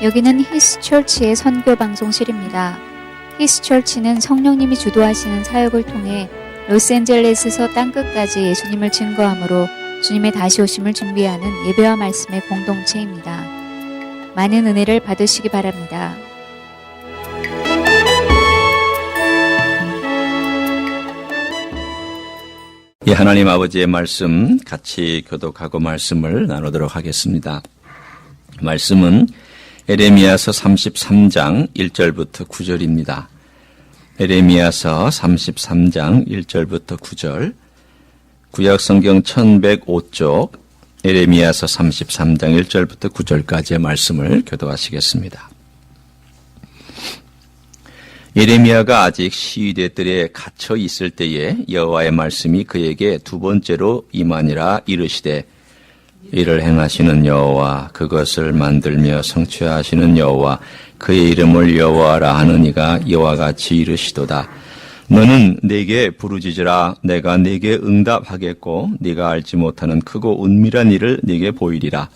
여기는 히스처치의 선교 방송실입니다. 히스처치는 성령님이 주도하시는 사역을 통해 로스앤젤레스에서 땅끝까지 예수님을 증거함으로 주님의 다시 오심을 준비하는 예배와 말씀의 공동체입니다. 많은 은혜를 받으시기 바랍니다. 예, 하나님 아버지의 말씀 같이 교독하고 말씀을 나누도록 하겠습니다. 말씀은 에레미야서 33장 1절부터 9절입니다. 에레미야서 33장 1절부터 9절, 구약성경 1105쪽 에레미야서 33장 1절부터 9절까지의 말씀을 교독하시겠습니다. 예레미야가 아직 시위대 뜰에 갇혀 있을 때에 여호와의 말씀이 그에게 두 번째로 임하니라. 이르시되 이를 행하시는 여호와, 그것을 만들며 성취하시는 여호와, 그의 이름을 여호와라 하는 이가 이와 같이 이르시도다. 너는 내게 부르짖으라. 내가 내게 응답하겠고 네가 알지 못하는 크고 은밀한 일을 네게 보이리라.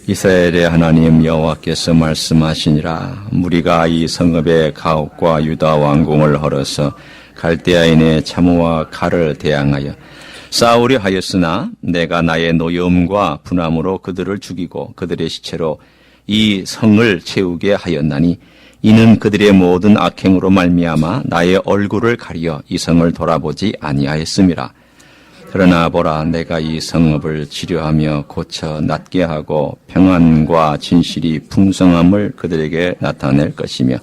이스라엘의 하나님 여호와께서 말씀하시니라. 무리가 이 성읍의 가옥과 유다 왕궁을 헐어서 갈대아인의 참호와 칼을 대항하여 싸우려 하였으나 내가 나의 노여움과 분함으로 그들을 죽이고 그들의 시체로 이 성을 채우게 하였나니, 이는 그들의 모든 악행으로 말미암아 나의 얼굴을 가리어 이 성을 돌아보지 아니하였음이라. 그러나 보라, 내가 이 성읍을 치료하며 고쳐 낫게 하고 평안과 진실이 풍성함을 그들에게 나타낼 것이며,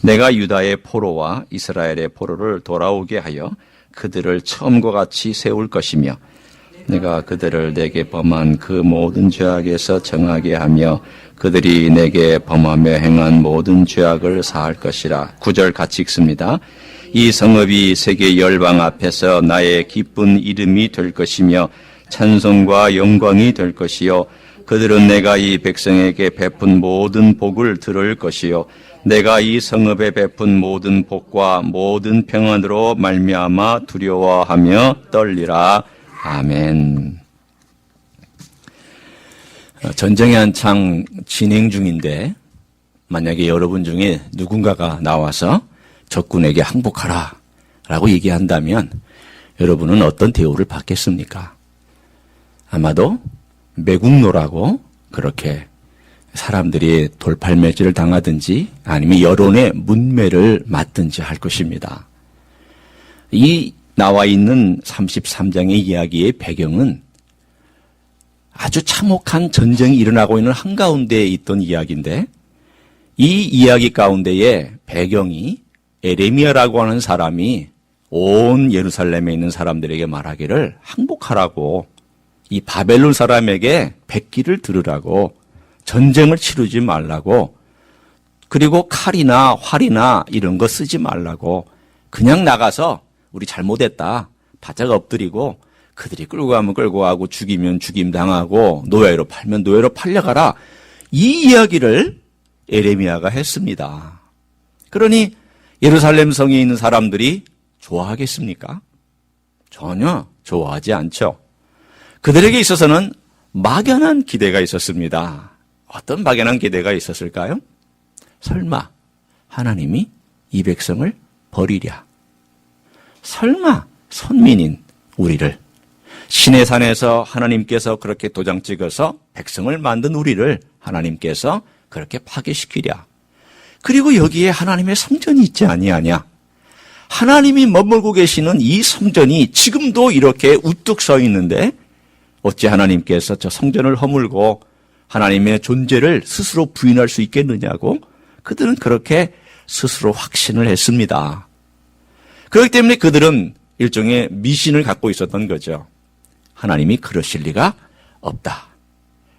내가 유다의 포로와 이스라엘의 포로를 돌아오게 하여 그들을 처음과 같이 세울 것이며, 내가 그들을 내게 범한 그 모든 죄악에서 정하게 하며 그들이 내게 범하며 행한 모든 죄악을 사할 것이라. 9절 같이 읽습니다. 이 성읍이 세계 열방 앞에서 나의 기쁜 이름이 될 것이며 찬송과 영광이 될 것이요, 그들은 내가 이 백성에게 베푼 모든 복을 들을 것이요, 내가 이 성읍에 베푼 모든 복과 모든 평안으로 말미암아 두려워하며 떨리라. 아멘. 전쟁이 한창 진행 중인데 만약에 여러분 중에 누군가가 나와서 적군에게 항복하라 라고 얘기한다면 여러분은 어떤 대우를 받겠습니까? 아마도 매국노라고 그렇게 사람들이 돌팔매질을 당하든지 아니면 여론의 문매를 맞든지 할 것입니다. 이 나와 있는 33장의 이야기의 배경은 아주 참혹한 전쟁이 일어나고 있는 한가운데에 있던 이야기인데, 이 이야기 가운데의 배경이 에레미야라고 하는 사람이 온 예루살렘에 있는 사람들에게 말하기를 항복하라고, 이 바벨론 사람에게 백기를 들으라고, 전쟁을 치르지 말라고, 그리고 칼이나 활이나 이런 거 쓰지 말라고, 그냥 나가서 우리 잘못했다 바짝 엎드리고 그들이 끌고 가면 끌고 가고 죽이면 죽임 당하고 노예로 팔면 노예로 팔려가라, 이 이야기를 에레미야가 했습니다. 그러니 예루살렘 성에 있는 사람들이 좋아하겠습니까? 전혀 좋아하지 않죠. 그들에게 있어서는 막연한 기대가 있었습니다. 어떤 막연한 기대가 있었을까요? 설마 하나님이 이 백성을 버리랴? 설마 선민인 우리를, 신의 산에서 하나님께서 그렇게 도장 찍어서 백성을 만든 우리를 하나님께서 그렇게 파괴시키랴? 그리고 여기에 하나님의 성전이 있지 아니하냐? 하나님이 머물고 계시는 이 성전이 지금도 이렇게 우뚝 서 있는데 어찌 하나님께서 저 성전을 허물고 하나님의 존재를 스스로 부인할 수 있겠느냐고 그들은 그렇게 스스로 확신을 했습니다. 그렇기 때문에 그들은 일종의 미신을 갖고 있었던 거죠. 하나님이 그러실 리가 없다.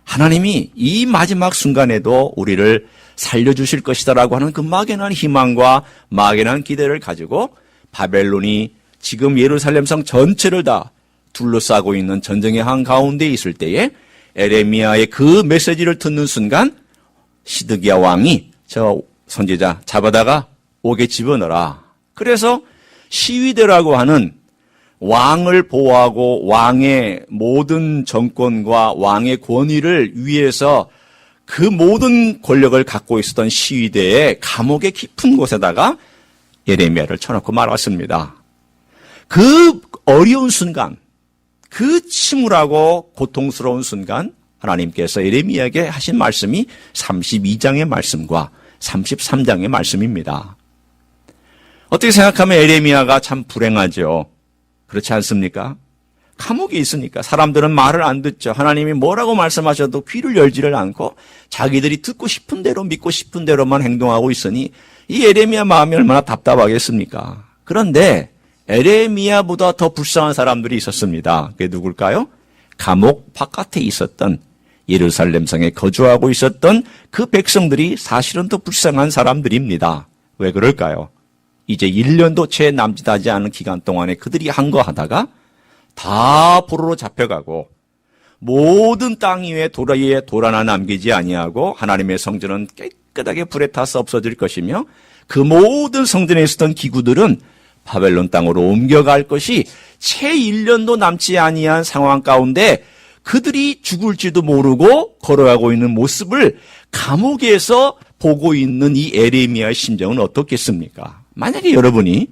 하나님이 이 마지막 순간에도 우리를 살려주실 것이다라고 하는 그 막연한 희망과 막연한 기대를 가지고 바벨론이 지금 예루살렘 성 전체를 다 둘러싸고 있는 전쟁의 한가운데 있을 때에 에레미야의 그 메시지를 듣는 순간 시드기야 왕이 저 선지자 잡아다가 옥에 집어넣어라. 그래서 시위대라고 하는 왕을 보호하고 왕의 모든 정권과 왕의 권위를 위해서 그 모든 권력을 갖고 있었던 시위대의 감옥의 깊은 곳에다가 예레미야를 쳐놓고 말았습니다. 그 어려운 순간, 그 침울하고 고통스러운 순간 하나님께서 예레미야에게 하신 말씀이 32장의 말씀과 33장의 말씀입니다. 어떻게 생각하면 예레미야가 참 불행하죠. 그렇지 않습니까? 감옥에 있으니까 사람들은 말을 안 듣죠. 하나님이 뭐라고 말씀하셔도 귀를 열지를 않고 자기들이 듣고 싶은 대로 믿고 싶은 대로만 행동하고 있으니 이 예레미야 마음이 얼마나 답답하겠습니까? 그런데 예레미야보다 더 불쌍한 사람들이 있었습니다. 그게 누굴까요? 감옥 바깥에 있었던 예루살렘 성에 거주하고 있었던 그 백성들이 사실은 더 불쌍한 사람들입니다. 왜 그럴까요? 이제 1년도 채 남짓하지 않은 기간 동안에 그들이 한 거 하다가 다 포로로 잡혀가고 모든 땅 위에 돌 하나 남기지 아니하고 하나님의 성전은 깨끗하게 불에 타서 없어질 것이며 그 모든 성전에 있었던 기구들은 바벨론 땅으로 옮겨갈 것이 채 1년도 남지 아니한 상황 가운데 그들이 죽을지도 모르고 걸어가고 있는 모습을 감옥에서 보고 있는 이 예레미야의 심정은 어떻겠습니까? 만약에 여러분이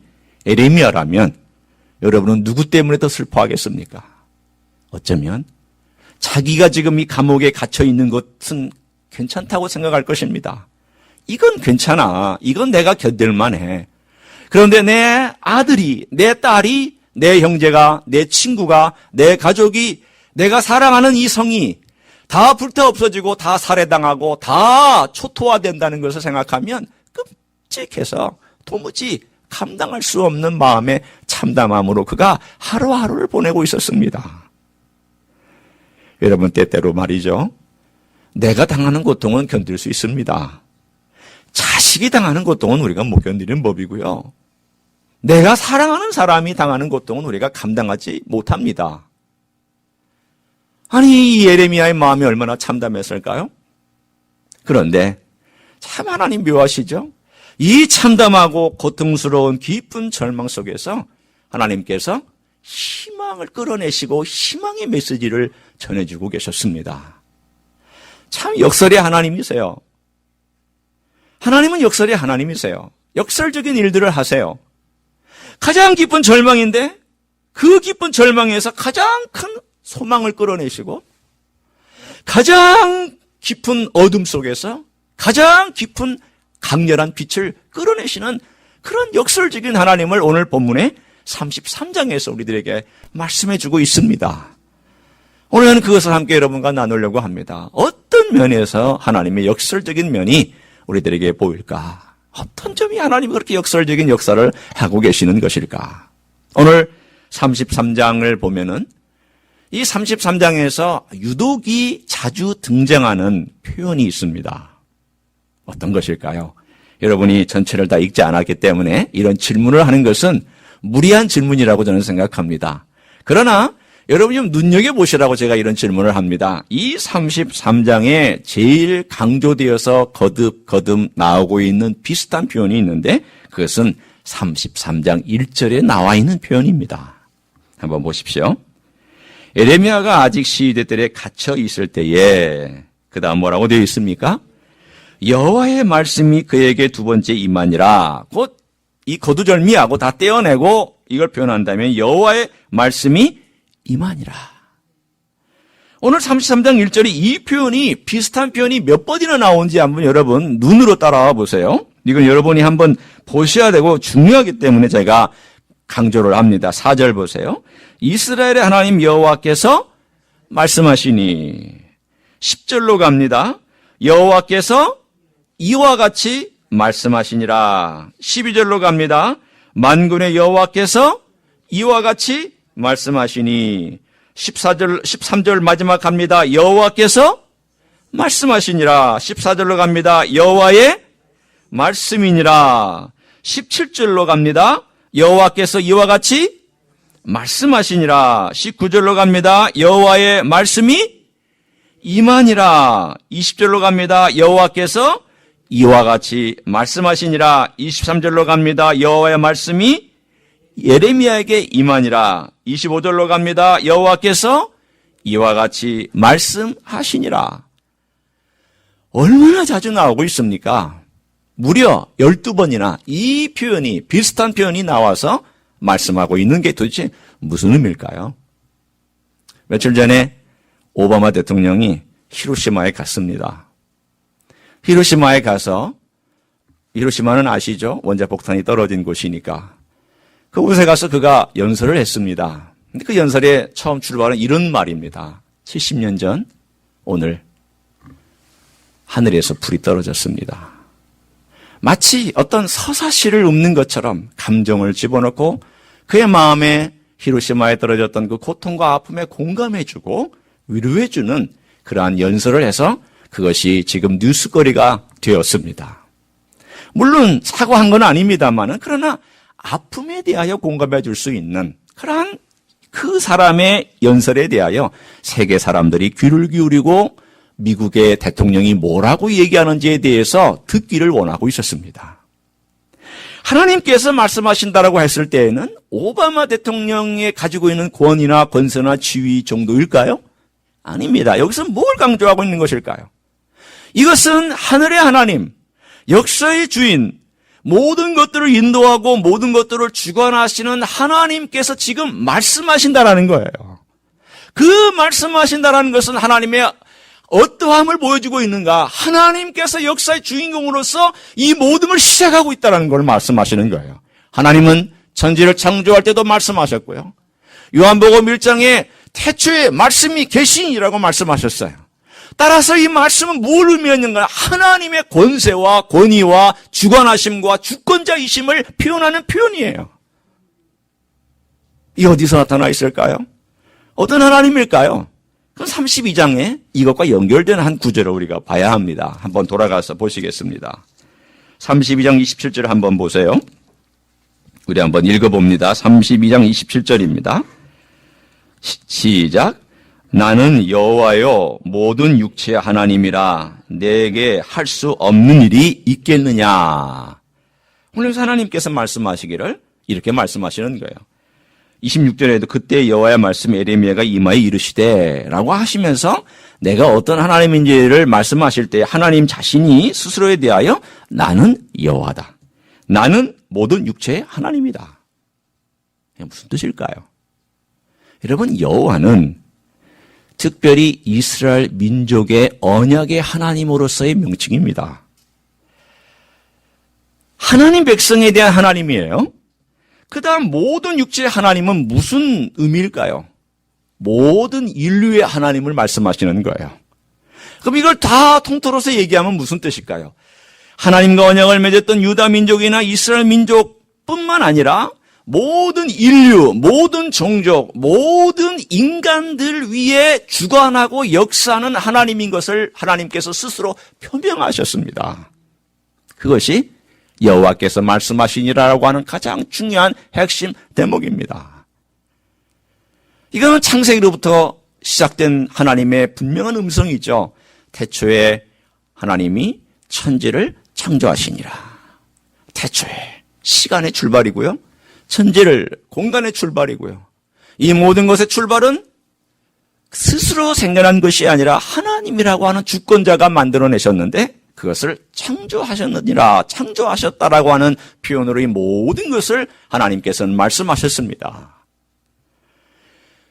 예레미야라면 여러분은 누구 때문에 더 슬퍼하겠습니까? 어쩌면 자기가 지금 이 감옥에 갇혀 있는 것은 괜찮다고 생각할 것입니다. 이건 괜찮아. 이건 내가 견딜만 해. 그런데 내 아들이, 내 딸이, 내 형제가, 내 친구가, 내 가족이, 내가 사랑하는 이 성이 다 불타 없어지고 다 살해당하고 다 초토화된다는 것을 생각하면 끔찍해서 도무지 감당할 수 없는 마음의 참담함으로 그가 하루하루를 보내고 있었습니다. 여러분, 때때로 말이죠. 내가 당하는 고통은 견딜 수 있습니다. 자식이 당하는 고통은 우리가 못 견디는 법이고요. 내가 사랑하는 사람이 당하는 고통은 우리가 감당하지 못합니다. 아니, 이 예레미야의 마음이 얼마나 참담했을까요? 그런데 참 하나님 묘하시죠? 이 참담하고 고통스러운 깊은 절망 속에서 하나님께서 희망을 끌어내시고 희망의 메시지를 전해주고 계셨습니다. 참 역설의 하나님이세요. 하나님은 역설의 하나님이세요. 역설적인 일들을 하세요. 가장 깊은 절망인데 그 깊은 절망에서 가장 큰 소망을 끌어내시고 가장 깊은 어둠 속에서 가장 깊은 강렬한 빛을 끌어내시는 그런 역설적인 하나님을 오늘 본문의 33장에서 우리들에게 말씀해 주고 있습니다. 오늘은 그것을 함께 여러분과 나누려고 합니다. 어떤 면에서 하나님의 역설적인 면이 우리들에게 보일까? 어떤 점이 하나님이 그렇게 역설적인 역사를 하고 계시는 것일까? 오늘 33장을 보면은 이 33장에서 유독이 자주 등장하는 표현이 있습니다. 어떤 것일까요? 여러분이 전체를 다 읽지 않았기 때문에 이런 질문을 하는 것은 무리한 질문이라고 저는 생각합니다. 그러나 여러분이 좀 눈여겨보시라고 제가 이런 질문을 합니다. 이 33장에 제일 강조되어서 거듭 나오고 있는 비슷한 표현이 있는데 그것은 33장 1절에 나와 있는 표현입니다. 한번 보십시오. 예레미야가 아직 시위대 뜰에 갇혀 있을 때에 그 다음 뭐라고 되어 있습니까? 여호와의 말씀이 그에게 두 번째 임하니라. 곧 이 거두절미하고 다 떼어내고 이걸 표현한다면 여호와의 말씀이 임하니라. 오늘 33장 1절이 이 표현이 비슷한 표현이 몇 번이나 나오는지 한번 여러분 눈으로 따라와 보세요. 이건 여러분이 한번 보셔야 되고 중요하기 때문에 제가 강조를 합니다. 4절 보세요. 이스라엘의 하나님 여호와께서 말씀하시니 10절로 갑니다. 여호와께서 이와 같이 말씀하시니라. 12절로 갑니다. 만군의 여호와께서 이와 같이 말씀하시니 13절 마지막 갑니다. 여호와께서 말씀하시니라. 14절로 갑니다. 여호와의 말씀이니라. 17절로 갑니다. 여호와께서 이와 같이 말씀하시니라. 19절로 갑니다. 여호와의 말씀이 임하니라. 20절로 갑니다. 여호와께서 이와 같이 말씀하시니라. 23절로 갑니다. 여호와의 말씀이 예레미야에게 임하니라. 25절로 갑니다. 여호와께서 이와 같이 말씀하시니라. 얼마나 자주 나오고 있습니까? 무려 12번이나 이 표현이, 비슷한 표현이 나와서 말씀하고 있는 게 도대체 무슨 의미일까요? 며칠 전에 오바마 대통령이 히로시마에 갔습니다. 히로시마에 가서, 히로시마는 아시죠? 원자폭탄이 떨어진 곳이니까. 그곳에 가서 그가 연설을 했습니다. 근데 그 연설의 처음 출발은 이런 말입니다. 70년 전 오늘 하늘에서 불이 떨어졌습니다. 마치 어떤 서사시를 읊는 것처럼 감정을 집어넣고 그의 마음에 히로시마에 떨어졌던 그 고통과 아픔에 공감해주고 위로해주는 그러한 연설을 해서 그것이 지금 뉴스거리가 되었습니다. 물론 사과한 건 아닙니다만은 그러나 아픔에 대하여 공감해 줄 수 있는 그러한 그 사람의 연설에 대하여 세계 사람들이 귀를 기울이고 미국의 대통령이 뭐라고 얘기하는지에 대해서 듣기를 원하고 있었습니다. 하나님께서 말씀하신다라고 했을 때에는 오바마 대통령이 가지고 있는 권위나 권세나 지위 정도일까요? 아닙니다. 여기서 뭘 강조하고 있는 것일까요? 이것은 하늘의 하나님, 역사의 주인, 모든 것들을 인도하고 모든 것들을 주관하시는 하나님께서 지금 말씀하신다라는 거예요. 그 말씀하신다라는 것은 하나님의 어떠함을 보여주고 있는가? 하나님께서 역사의 주인공으로서 이 모든 걸 시작하고 있다는 걸 말씀하시는 거예요. 하나님은 천지를 창조할 때도 말씀하셨고요. 요한복음 1장에 태초에 말씀이 계시니라고 말씀하셨어요. 따라서 이 말씀은 뭘 의미하는가? 하나님의 권세와 권위와 주관하심과 주권자이심을 표현하는 표현이에요. 이 어디서 나타나 있을까요? 어떤 하나님일까요? 그럼 32장에 이것과 연결된 한 구절을 우리가 봐야 합니다. 한번 돌아가서 보시겠습니다. 32장 27절 한번 보세요. 우리 한번 읽어봅니다. 32장 27절입니다. 시작. 나는 여호와요 모든 육체의 하나님이라 내게 할 수 없는 일이 있겠느냐. 오늘 하나님께서 말씀하시기를 이렇게 말씀하시는 거예요. 26절에도 그때 여호와의 말씀 에레미야가 이마에 이르시되 라고 하시면서 내가 어떤 하나님인지를 말씀하실 때 하나님 자신이 스스로에 대하여 나는 여호와다. 나는 모든 육체의 하나님이다. 무슨 뜻일까요? 여러분, 여호와는 특별히 이스라엘 민족의 언약의 하나님으로서의 명칭입니다. 하나님 백성에 대한 하나님이에요. 그 다음 모든 육체의 하나님은 무슨 의미일까요? 모든 인류의 하나님을 말씀하시는 거예요. 그럼 이걸 다 통틀어서 얘기하면 무슨 뜻일까요? 하나님과 언약을 맺었던 유다 민족이나 이스라엘 민족뿐만 아니라 모든 인류, 모든 종족, 모든 인간들 위에 주관하고 역사하는 하나님인 것을 하나님께서 스스로 표명하셨습니다. 그것이 여호와께서 말씀하시니라라고 하는 가장 중요한 핵심 대목입니다. 이거는 창세기로부터 시작된 하나님의 분명한 음성이죠. 태초에 하나님이 천지를 창조하시니라. 태초에 시간의 출발이고요. 천지를 공간의 출발이고요. 이 모든 것의 출발은 스스로 생겨난 것이 아니라 하나님이라고 하는 주권자가 만들어내셨는데 그것을 창조하셨느니라, 창조하셨다라고 하는 표현으로 이 모든 것을 하나님께서는 말씀하셨습니다.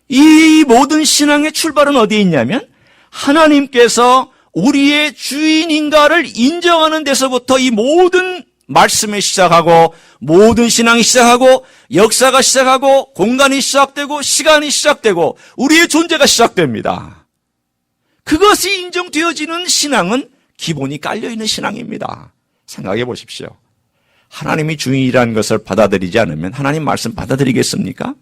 이 모든 신앙의 출발은 어디에 있냐면 하나님께서 우리의 주인인가를 인정하는 데서부터 이 모든 말씀이 시작하고 모든 신앙이 시작하고 역사가 시작하고 공간이 시작되고 시간이 시작되고 우리의 존재가 시작됩니다. 그것이 인정되어지는 신앙은 기본이 깔려있는 신앙입니다. 생각해 보십시오. 하나님이 주인이라는 것을 받아들이지 않으면 하나님 말씀 받아들이겠습니까?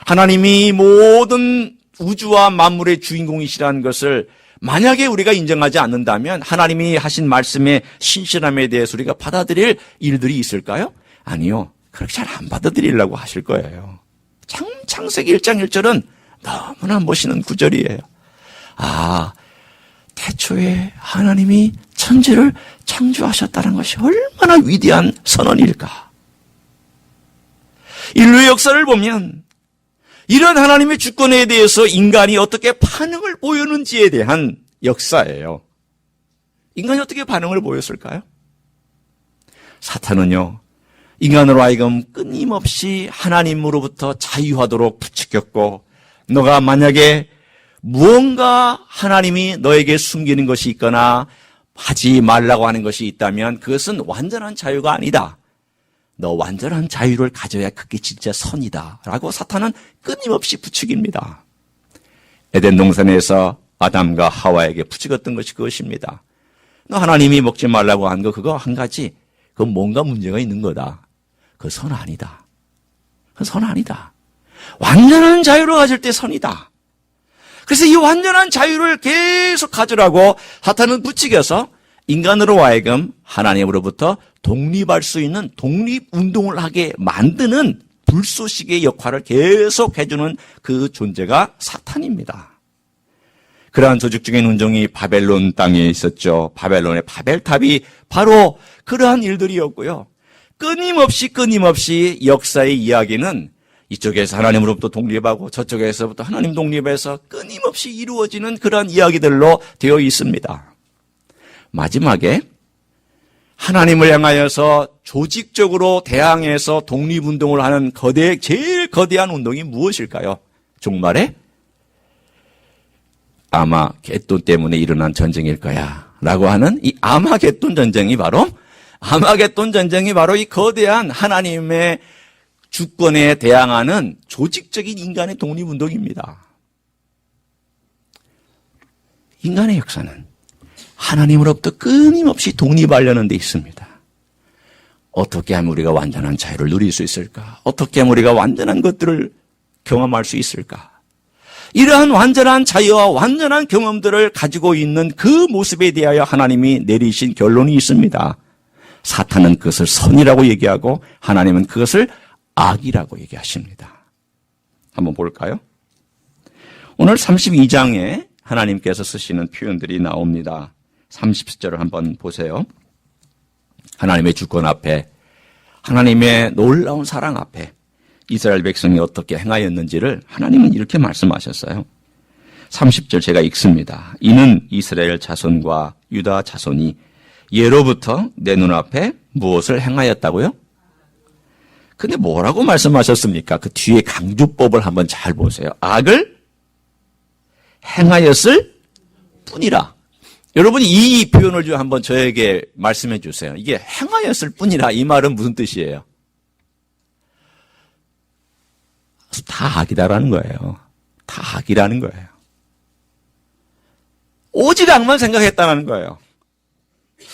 하나님이 모든 우주와 만물의 주인공이시라는 것을 만약에 우리가 인정하지 않는다면 하나님이 하신 말씀의 신실함에 대해서 우리가 받아들일 일들이 있을까요? 아니요. 그렇게 잘 안 받아들이려고 하실 거예요. 창세기 1장 1절은 너무나 멋있는 구절이에요. 아, 태초에 하나님이 천지를 창조하셨다는 것이 얼마나 위대한 선언일까. 인류의 역사를 보면 이런 하나님의 주권에 대해서 인간이 어떻게 반응을 보였는지에 대한 역사예요. 인간이 어떻게 반응을 보였을까요? 사탄은요, 인간으로 하여금 끊임없이 하나님으로부터 자유하도록 부추겼고, 너가 만약에 무언가 하나님이 너에게 숨기는 것이 있거나 하지 말라고 하는 것이 있다면 그것은 완전한 자유가 아니다. 너 완전한 자유를 가져야 그게 진짜 선이다. 라고 사탄은 끊임없이 부추깁니다. 에덴 동산에서 아담과 하와에게 부추겼던 것이 그것입니다. 너 하나님이 먹지 말라고 한 거 그거 한 가지, 그건 뭔가 문제가 있는 거다. 그건 선 아니다. 그건 선 아니다. 완전한 자유를 가질 때 선이다. 그래서 이 완전한 자유를 계속 가지라고 사탄은 부추겨서 인간으로 하여금 하나님으로부터 독립할 수 있는 독립운동을 하게 만드는 불쏘시개의 역할을 계속 해주는 그 존재가 사탄입니다. 그러한 조직적인 운동이 바벨론 땅에 있었죠. 바벨론의 바벨탑이 바로 그러한 일들이었고요. 끊임없이 역사의 이야기는 이쪽에서 하나님으로부터 독립하고 저쪽에서부터 하나님 독립해서 끊임없이 이루어지는 그러한 이야기들로 되어 있습니다. 마지막에 하나님을 향하여서 조직적으로 대항해서 독립운동을 하는 제일 거대한 운동이 무엇일까요? 종말에 아마겟돈 때문에 일어난 전쟁일 거야 라고 하는 이 아마겟돈 전쟁이 바로 이 거대한 하나님의 주권에 대항하는 조직적인 인간의 독립운동입니다. 인간의 역사는 하나님으로부터 끊임없이 독립하려는 데 있습니다. 어떻게 하면 우리가 완전한 자유를 누릴 수 있을까? 어떻게 하면 우리가 완전한 것들을 경험할 수 있을까? 이러한 완전한 자유와 완전한 경험들을 가지고 있는 그 모습에 대하여 하나님이 내리신 결론이 있습니다. 사탄은 그것을 선이라고 얘기하고 하나님은 그것을 악이라고 얘기하십니다. 한번 볼까요? 오늘 32장에 하나님께서 쓰시는 표현들이 나옵니다. 30절을 한번 보세요. 하나님의 주권 앞에, 하나님의 놀라운 사랑 앞에 이스라엘 백성이 어떻게 행하였는지를 하나님은 이렇게 말씀하셨어요. 30절 제가 읽습니다. 이는 이스라엘 자손과 유다 자손이 예로부터 내 눈앞에 무엇을 행하였다고요? 근데 뭐라고 말씀하셨습니까? 그 뒤에 강조법을 한번 잘 보세요. 악을 행하였을 뿐이라. 여러분이 이 표현을 좀 한번 저에게 말씀해 주세요. 이게 행하였을 뿐이라 이 말은 무슨 뜻이에요? 다 악이다라는 거예요. 다 악이라는 거예요. 오직 악만 생각했다는 거예요.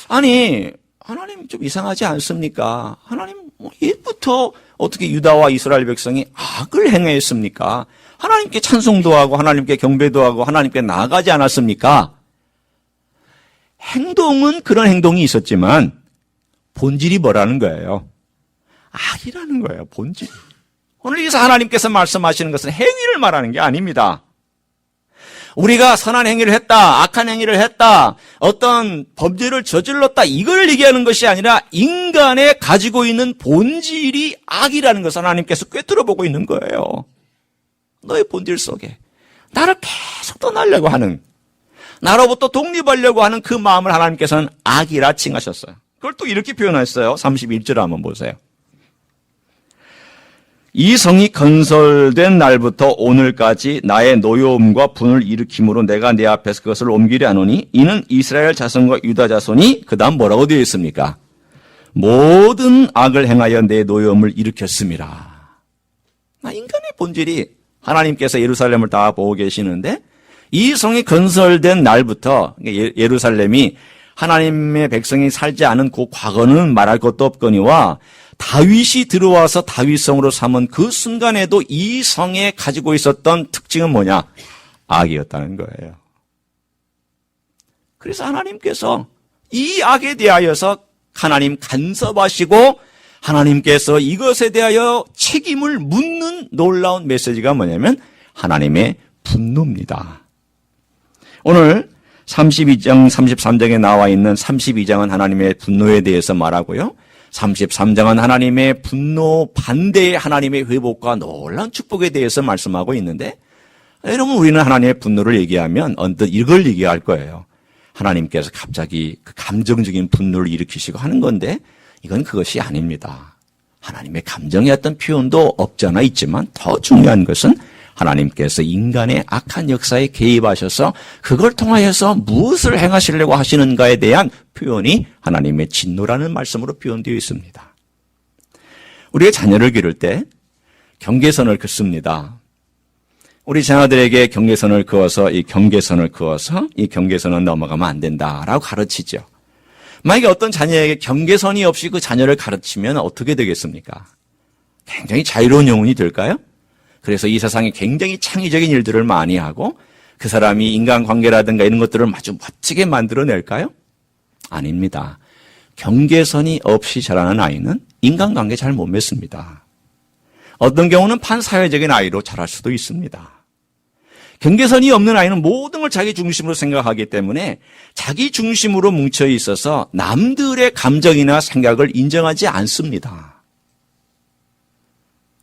아니, 하나님 좀 이상하지 않습니까? 하나님 옛부터 어떻게 유다와 이스라엘 백성이 악을 행했습니까? 하나님께 찬송도 하고 하나님께 경배도 하고 하나님께 나아가지 않았습니까? 행동은 그런 행동이 있었지만 본질이 뭐라는 거예요? 악이라는 거예요. 본질. 오늘 여기서 하나님께서 말씀하시는 것은 행위를 말하는 게 아닙니다. 우리가 선한 행위를 했다, 악한 행위를 했다, 어떤 범죄를 저질렀다, 이걸 얘기하는 것이 아니라 인간의 가지고 있는 본질이 악이라는 것을 하나님께서 꿰뚫어 보고 있는 거예요. 너의 본질 속에 나를 계속 떠나려고 하는, 나로부터 독립하려고 하는 그 마음을 하나님께서는 악이라 칭하셨어요. 그걸 또 이렇게 표현했어요. 31절 한번 보세요. 이 성이 건설된 날부터 오늘까지 나의 노여움과 분을 일으킴으로 내가 내 앞에서 그것을 옮기려 하노니 이는 이스라엘 자손과 유다 자손이 그 다음 뭐라고 되어 있습니까? 모든 악을 행하여 내 노여움을 일으켰음이라. 인간의 본질이 하나님께서 예루살렘을 다 보고 계시는데 이 성이 건설된 날부터 예루살렘이 하나님의 백성이 살지 않은 그 과거는 말할 것도 없거니와 다윗이 들어와서 다윗성으로 삼은 그 순간에도 이 성에 가지고 있었던 특징은 뭐냐? 악이었다는 거예요. 그래서 하나님께서 이 악에 대하여서 하나님 간섭하시고 하나님께서 이것에 대하여 책임을 묻는 놀라운 메시지가 뭐냐면 하나님의 분노입니다. 오늘 32장, 33장에 나와 있는 32장은 하나님의 분노에 대해서 말하고요. 33장은 하나님의 분노 반대의 하나님의 회복과 놀라운 축복에 대해서 말씀하고 있는데 여러분 우리는 하나님의 분노를 얘기하면 언뜻 이걸 얘기할 거예요. 하나님께서 갑자기 그 감정적인 분노를 일으키시고 하는 건데 이건 그것이 아닙니다. 하나님의 감정의 어떤 표현도 없지 않아 있지만 더 중요한 것은 하나님께서 인간의 악한 역사에 개입하셔서 그걸 통하여서 무엇을 행하시려고 하시는가에 대한 표현이 하나님의 진노라는 말씀으로 표현되어 있습니다. 우리의 자녀를 기를 때 경계선을 긋습니다. 우리 자녀들에게 경계선을 그어서 이 경계선은 넘어가면 안 된다라고 가르치죠. 만약에 어떤 자녀에게 경계선이 없이 그 자녀를 가르치면 어떻게 되겠습니까? 굉장히 자유로운 영혼이 될까요? 그래서 이 세상에 굉장히 창의적인 일들을 많이 하고 그 사람이 인간관계라든가 이런 것들을 아주 멋지게 만들어낼까요? 아닙니다. 경계선이 없이 자라는 아이는 인간관계 잘 못 맺습니다. 어떤 경우는 반사회적인 아이로 자랄 수도 있습니다. 경계선이 없는 아이는 모든 걸 자기 중심으로 생각하기 때문에 자기 중심으로 뭉쳐 있어서 남들의 감정이나 생각을 인정하지 않습니다.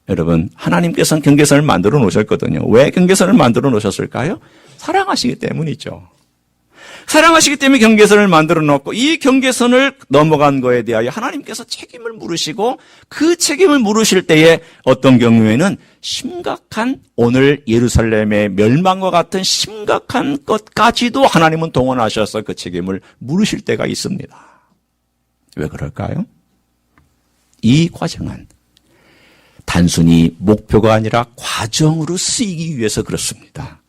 여러분, 하나님께서는 경계선을 만들어 놓으셨거든요. 왜 경계선을 만들어 놓으셨을까요? 사랑하시기 때문이죠. 사랑하시기 때문에 경계선을 만들어 놓고 이 경계선을 넘어간 거에 대하여 하나님께서 책임을 물으시고 그 책임을 물으실 때에 어떤 경우에는 심각한 오늘 예루살렘의 멸망과 같은 심각한 것까지도 하나님은 동원하셔서 그 책임을 물으실 때가 있습니다. 왜 그럴까요? 이 과정은 단순히 목표가 아니라 과정으로 쓰이기 위해서 그렇습니다.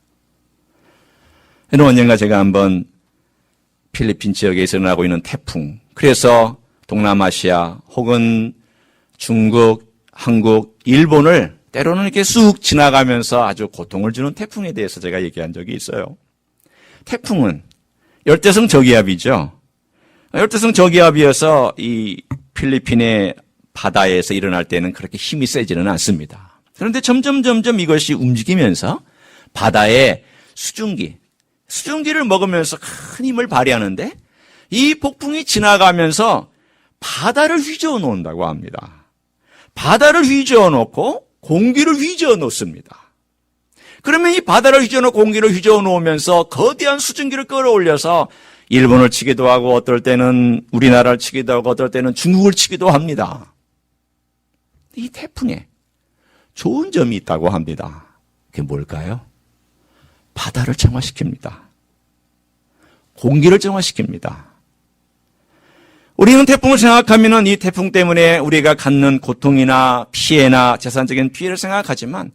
언젠가 제가 한번 필리핀 지역에서 일어나고 있는 태풍, 그래서 동남아시아 혹은 중국, 한국, 일본을 때로는 이렇게 쑥 지나가면서 아주 고통을 주는 태풍에 대해서 제가 얘기한 적이 있어요. 태풍은 열대성 저기압이죠. 열대성 저기압이어서 이 필리핀의 바다에서 일어날 때는 그렇게 힘이 세지는 않습니다. 그런데 점점 이것이 움직이면서 바다에 수증기를 먹으면서 큰 힘을 발휘하는데 이 폭풍이 지나가면서 바다를 휘저어 놓는다고 합니다. 바다를 휘저어 놓고 공기를 휘저어 놓습니다. 그러면 이 바다를 휘저어 놓고 공기를 휘저어 놓으면서 거대한 수증기를 끌어올려서 일본을 치기도 하고 어떨 때는 우리나라를 치기도 하고 어떨 때는 중국을 치기도 합니다. 이 태풍에 좋은 점이 있다고 합니다. 그게 뭘까요? 바다를 정화시킵니다. 공기를 정화시킵니다. 우리는 태풍을 생각하면 이 태풍 때문에 우리가 갖는 고통이나 피해나 재산적인 피해를 생각하지만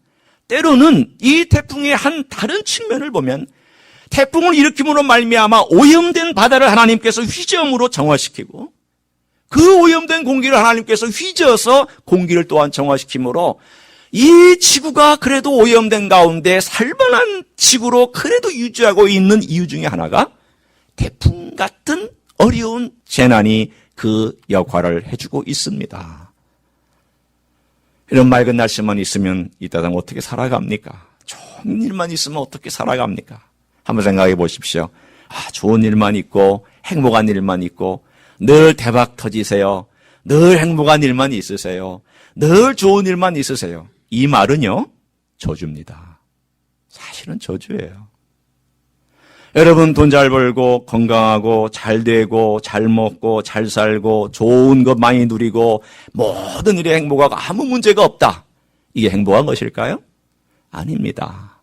때로는 이 태풍의 한 다른 측면을 보면 태풍을 일으킴으로 말미암아 오염된 바다를 하나님께서 휘저음으로 정화시키고 그 오염된 공기를 하나님께서 휘저어서 공기를 또한 정화시키므로 이 지구가 그래도 오염된 가운데 살만한 지구로 그래도 유지하고 있는 이유 중에 하나가 태풍 같은 어려운 재난이 그 역할을 해주고 있습니다. 이런 맑은 날씨만 있으면 이 땅은 어떻게 살아갑니까? 좋은 일만 있으면 어떻게 살아갑니까? 한번 생각해 보십시오. 좋은 일만 있고 행복한 일만 있고 늘 대박 터지세요. 늘 행복한 일만 있으세요. 늘 좋은 일만 있으세요. 이 말은요, 저주입니다. 사실은 저주예요. 여러분 돈 잘 벌고 건강하고 잘 되고 잘 먹고 잘 살고 좋은 것 많이 누리고 모든 일에 행복하고 아무 문제가 없다. 이게 행복한 것일까요? 아닙니다.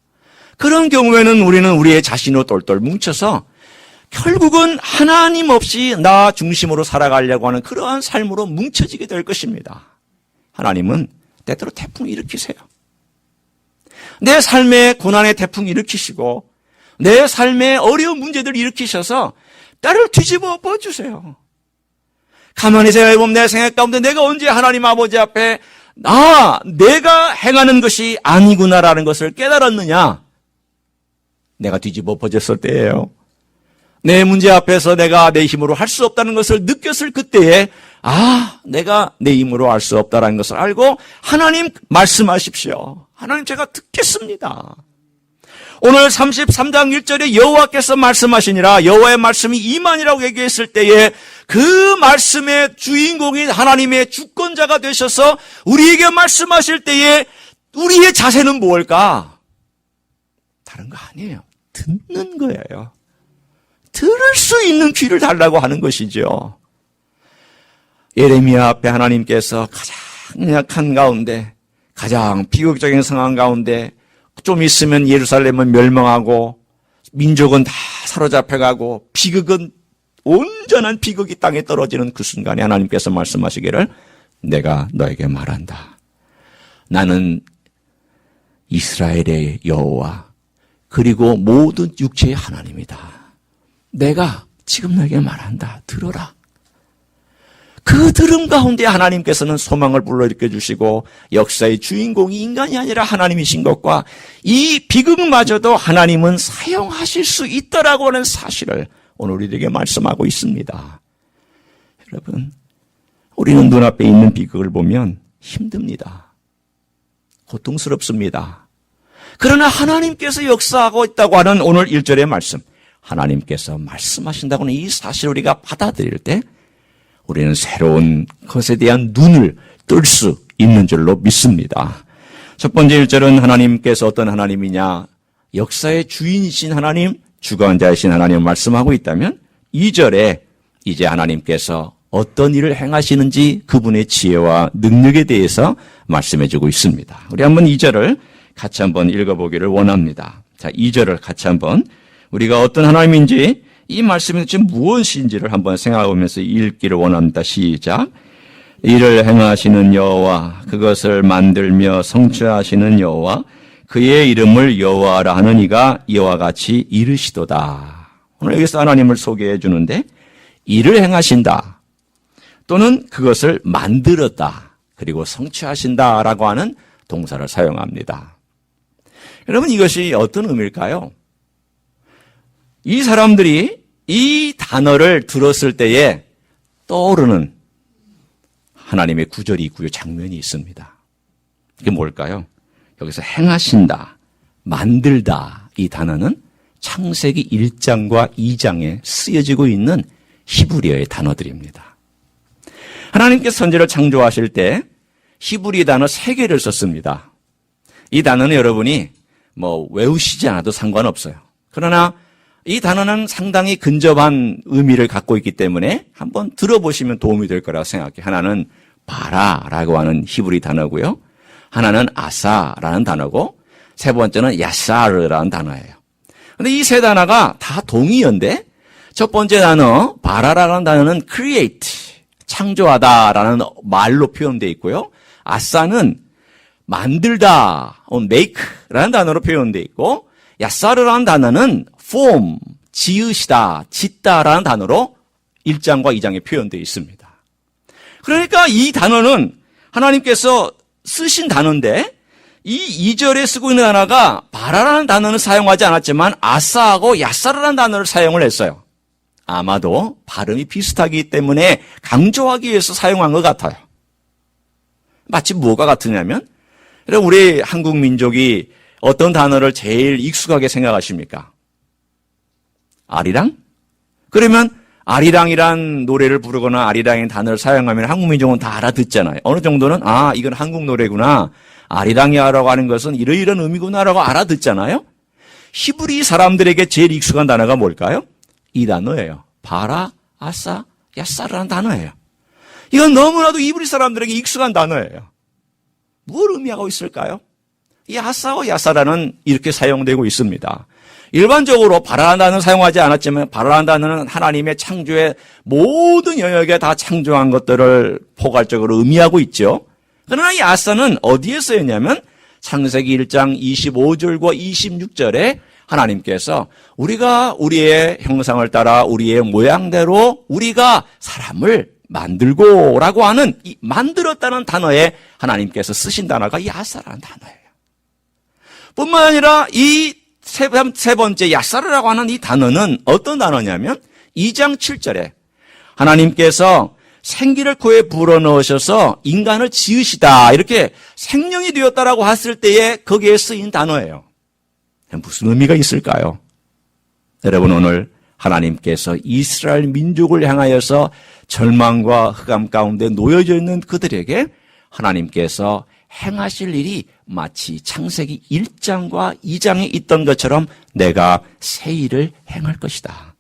그런 경우에는 우리는 우리의 자신으로 똘똘 뭉쳐서 결국은 하나님 없이 나 중심으로 살아가려고 하는 그러한 삶으로 뭉쳐지게 될 것입니다. 하나님은 때때로 태풍 일으키세요. 내 삶에 고난의 태풍 일으키시고 내 삶에 어려운 문제들 일으키셔서 때를 뒤집어 엎어주세요. 가만히 생각해보면 내 생각 가운데 내가 언제 하나님 아버지 앞에 내가 행하는 것이 아니구나라는 것을 깨달았느냐? 내가 뒤집어 엎어졌을 때예요. 내 문제 앞에서 내가 내 힘으로 할 수 없다는 것을 느꼈을 그때에 내가 내 힘으로 할 수 없다는 것을 알고 하나님 말씀하십시오. 하나님 제가 듣겠습니다. 오늘 33장 1절에 여호와께서 말씀하시니라 여호와의 말씀이 이만이라고 얘기했을 때에 그 말씀의 주인공인 하나님의 주권자가 되셔서 우리에게 말씀하실 때에 우리의 자세는 무엇일까? 다른 거 아니에요. 듣는 거예요. 들을 수 있는 귀를 달라고 하는 것이죠. 예레미야 앞에 하나님께서 가장 약한 가운데, 가장 비극적인 상황 가운데 좀 있으면 예루살렘은 멸망하고 민족은 다 사로잡혀가고 비극은 온전한 비극이 땅에 떨어지는 그 순간에 하나님께서 말씀하시기를 내가 너에게 말한다. 나는 이스라엘의 여호와 그리고 모든 육체의 하나님이다. 내가 지금 너에게 말한다. 들어라. 그 들음 가운데 하나님께서는 소망을 불러일으켜 주시고 역사의 주인공이 인간이 아니라 하나님이신 것과 이 비극마저도 하나님은 사용하실 수 있다라고 하는 사실을 오늘 우리에게 말씀하고 있습니다. 여러분, 우리는 눈앞에 있는 비극을 보면 힘듭니다. 고통스럽습니다. 그러나 하나님께서 역사하고 있다고 하는 오늘 1절의 말씀, 하나님께서 말씀하신다고 하는 이 사실을 우리가 받아들일 때 우리는 새로운 것에 대한 눈을 뜰 수 있는 줄로 믿습니다. 첫 번째 1절은 하나님께서 어떤 하나님이냐, 역사의 주인이신 하나님, 주관자이신 하나님을 말씀하고 있다면 2절에 이제 하나님께서 어떤 일을 행하시는지 그분의 지혜와 능력에 대해서 말씀해주고 있습니다. 우리 한번 2절을 같이 한번 읽어보기를 원합니다. 자, 2절을 같이 한번 우리가 어떤 하나님인지 이 말씀이 지금 무엇인지를 한번 생각하면서 읽기를 원합니다. 시작. 이를 행하시는 여호와, 그것을 만들며 성취하시는 여호와, 그의 이름을 여호와라 하는 이가 이와 같이 이르시도다. 오늘 여기서 하나님을 소개해 주는데 이를 행하신다 또는 그것을 만들었다 그리고 성취하신다라고 하는 동사를 사용합니다. 여러분, 이것이 어떤 의미일까요? 이 사람들이 이 단어를 들었을 때에 떠오르는 하나님의 구절이 있고요, 장면이 있습니다. 이게 뭘까요? 여기서 행하신다, 만들다 이 단어는 창세기 1장과 2장에 쓰여지고 있는 히브리어의 단어들입니다. 하나님께서 선지를 창조하실 때 히브리 단어 3개를 썼습니다. 이 단어는 여러분이 외우시지 않아도 상관없어요. 그러나 이 단어는 상당히 근접한 의미를 갖고 있기 때문에 한번 들어보시면 도움이 될 거라고 생각해요. 하나는 바라라고 하는 히브리 단어고요. 하나는 아사라는 단어고 세 번째는 야사르라는 단어예요. 그런데 이 세 단어가 다 동의어인데 첫 번째 단어 바라라는 단어는 create, 창조하다라는 말로 표현되어 있고요. 아사는 만들다, make라는 단어로 표현되어 있고 야사르라는 단어는 form, 지으시다, 짓다라는 단어로 1장과 2장에 표현되어 있습니다. 그러니까 이 단어는 하나님께서 쓰신 단어인데 이 2절에 쓰고 있는 단어가 바라라는 단어는 사용하지 않았지만 아사하고 야사르라는 단어를 사용을 했어요. 아마도 발음이 비슷하기 때문에 강조하기 위해서 사용한 것 같아요. 마치 뭐가 같으냐면 우리 한국 민족이 어떤 단어를 제일 익숙하게 생각하십니까? 아리랑? 그러면 아리랑이란 노래를 부르거나 아리랑이라는 단어를 사용하면 한국 민족은 다 알아듣잖아요. 어느 정도는 이건 한국 노래구나. 아리랑이라고 하는 것은 이러이러한 의미구나라고 알아듣잖아요. 히브리 사람들에게 제일 익숙한 단어가 뭘까요? 이 단어예요. 바라, 아사, 야사라는 단어예요. 이건 너무나도 히브리 사람들에게 익숙한 단어예요. 뭘 의미하고 있을까요? 이 아사와 야사라는 이렇게 사용되고 있습니다. 일반적으로 바라라는 단어는 사용하지 않았지만 바라라는 단어는 하나님의 창조의 모든 영역에 다 창조한 것들을 포괄적으로 의미하고 있죠. 그러나 이 아사는 어디에 쓰였냐면 창세기 1장 25절과 26절에 하나님께서 우리가 우리의 형상을 따라 우리의 모양대로 우리가 사람을 만들고라고 하는 이 만들었다는 단어에 하나님께서 쓰신 단어가 이 아사라는 단어예요. 뿐만 아니라 이 세 번째 야사르라고 하는 이 단어는 어떤 단어냐면 2장 7절에 하나님께서 생기를 코에 불어넣으셔서 인간을 지으시다 이렇게 생명이 되었다라고 했을 때에 거기에 쓰인 단어예요. 무슨 의미가 있을까요? 여러분, 오늘 하나님께서 이스라엘 민족을 향하여서 절망과 흑암 가운데 놓여져 있는 그들에게 하나님께서 행하실 일이 마치 창세기 1장과 2장에 있던 것처럼 내가 새 일을 행할 것이다.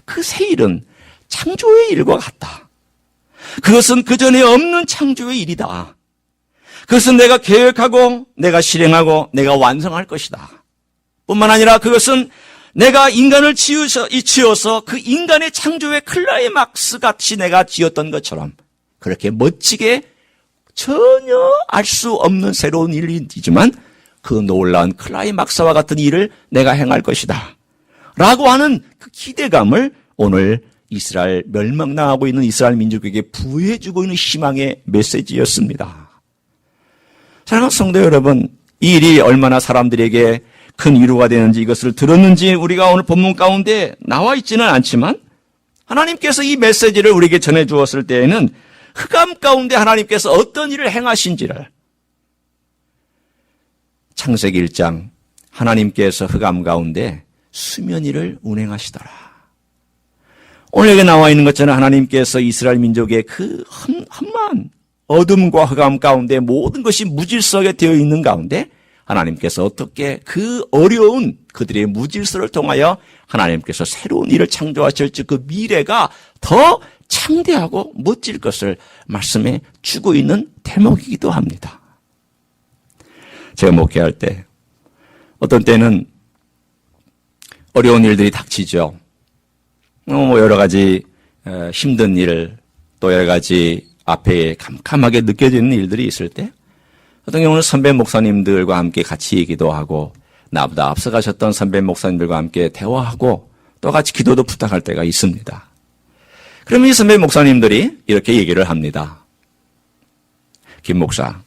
그 새 일은 창조의 일과 같다. 그것은 그전에 없는 창조의 일이다. 그것은 내가 계획하고 내가 실행하고 내가 완성할 것이다. 뿐만 아니라 그것은 내가 인간을 지어서 그 인간의 창조의 클라이막스 같이 내가 지었던 것처럼 그렇게 멋지게 전혀 알 수 없는 새로운 일이지만 그 놀라운 클라이막스와 같은 일을 내가 행할 것이다. 라고 하는 그 기대감을 오늘 이스라엘 멸망당하고 있는 이스라엘 민족에게 부여해주고 있는 희망의 메시지였습니다. 사랑하는 성도 여러분, 이 일이 얼마나 사람들에게 큰 위로가 되는지 이것을 들었는지 우리가 오늘 본문 가운데 나와 있지는 않지만 하나님께서 이 메시지를 우리에게 전해 주었을 때에는 흑암 가운데 하나님께서 어떤 일을 행하신지를 창세기 1장 하나님께서 흑암 가운데 수면위를 운행하시더라. 오늘 여기 나와 있는 것처럼 하나님께서 이스라엘 민족의 그 험한 어둠과 흑암 가운데 모든 것이 무질서하게 되어 있는 가운데 하나님께서 어떻게 그 어려운 그들의 무질서를 통하여 하나님께서 새로운 일을 창조하실지 그 미래가 더 창대하고 멋질 것을 말씀해 주고 있는 대목이기도 합니다. 제가 목회할 때 어떤 때는 어려운 일들이 닥치죠. 여러 가지 힘든 일, 또 여러 가지 앞에 캄캄하게 느껴지는 일들이 있을 때 어떤 경우는 선배 목사님들과 함께 같이 얘기도 하고 나보다 앞서가셨던 선배 목사님들과 함께 대화하고 또 같이 기도도 부탁할 때가 있습니다. 그러면 이 선배 목사님들이 이렇게 얘기를 합니다. 김 목사,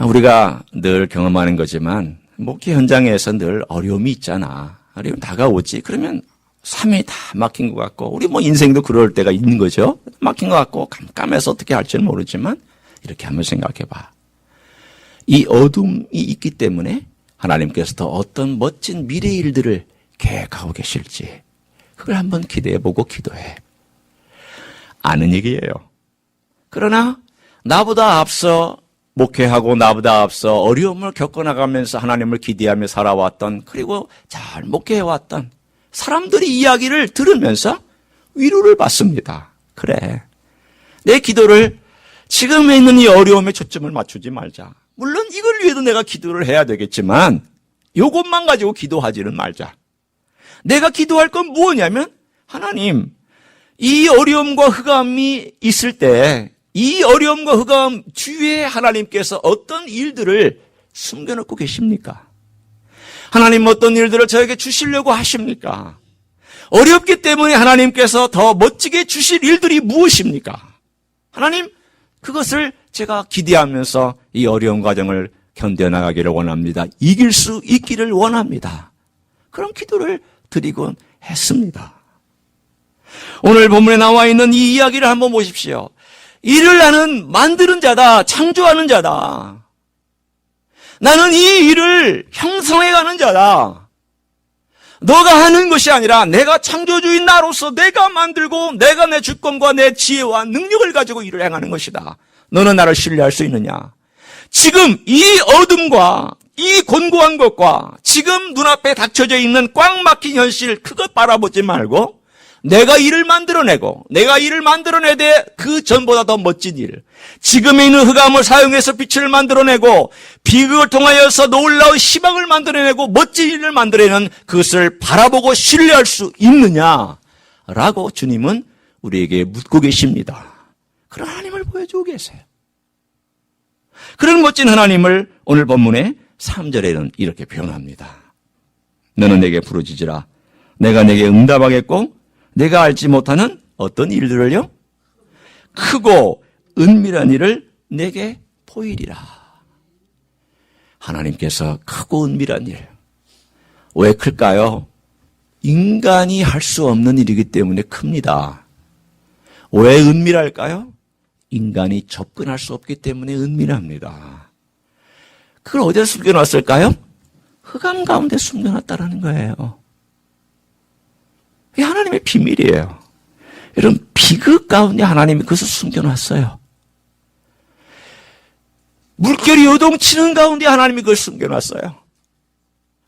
우리가 늘 경험하는 거지만 목회 현장에서 늘 어려움이 있잖아. 어려움 다가오지. 그러면 삶이 다 막힌 것 같고 우리 인생도 그럴 때가 있는 거죠. 막힌 것 같고 깜깜해서 어떻게 할지는 모르지만 이렇게 한번 생각해봐. 이 어둠이 있기 때문에 하나님께서 더 어떤 멋진 미래의 일들을 계획하고 계실지 그걸 한번 기대해보고 기도해. 아는 얘기예요. 그러나 나보다 앞서 목회하고 나보다 앞서 어려움을 겪어나가면서 하나님을 기대하며 살아왔던 그리고 잘 목회해왔던 사람들의 이야기를 들으면서 위로를 받습니다. 그래, 내 기도를 지금에 있는 이 어려움에 초점을 맞추지 말자. 물론 이걸 위해도 내가 기도를 해야 되겠지만 이것만 가지고 기도하지는 말자. 내가 기도할 건 뭐냐면 하나님, 이 어려움과 흑암이 있을 때 이 어려움과 흑암 뒤에 하나님께서 어떤 일들을 숨겨놓고 계십니까? 하나님 어떤 일들을 저에게 주시려고 하십니까? 어렵기 때문에 하나님께서 더 멋지게 주실 일들이 무엇입니까? 하나님, 그것을 제가 기대하면서 이 어려운 과정을 견뎌나가기를 원합니다. 이길 수 있기를 원합니다. 그런 기도를 드리곤 했습니다. 오늘 본문에 나와 있는 이 이야기를 한번 보십시오. 일을 나는 만드는 자다, 창조하는 자다. 나는 이 일을 형성해가는 자다. 너가 하는 것이 아니라 내가 창조주인 나로서 내가 만들고 내가 내 주권과 내 지혜와 능력을 가지고 일을 행하는 것이다. 너는 나를 신뢰할 수 있느냐? 지금 이 어둠과 이 곤고한 것과 지금 눈앞에 닥쳐져 있는 꽉 막힌 현실 그것 바라보지 말고 내가 일을 만들어내고 내가 일을 만들어내되 그 전보다 더 멋진 일, 지금에 있는 흑암을 사용해서 빛을 만들어내고 비극을 통하여서 놀라운 희망을 만들어내고 멋진 일을 만들어내는 그것을 바라보고 신뢰할 수 있느냐라고 주님은 우리에게 묻고 계십니다. 그런 하나님을 보여주고 계세요. 그런 멋진 하나님을 오늘 본문의 3절에는 이렇게 표현합니다. 너는 내게 부르짖으라. 내가 내게 응답하겠고 내가 알지 못하는 어떤 일들을요? 크고 은밀한 일을 내게 보이리라. 하나님께서 크고 은밀한 일. 왜 클까요? 인간이 할 수 없는 일이기 때문에 큽니다. 왜 은밀할까요? 인간이 접근할 수 없기 때문에 은밀합니다. 그걸 어디에 숨겨놨을까요? 흑암 가운데 숨겨놨다라는 거예요. 이게 하나님의 비밀이에요. 여러분, 비극 가운데 하나님이 그것을 숨겨놨어요. 물결이 요동치는 가운데 하나님이 그걸 숨겨놨어요.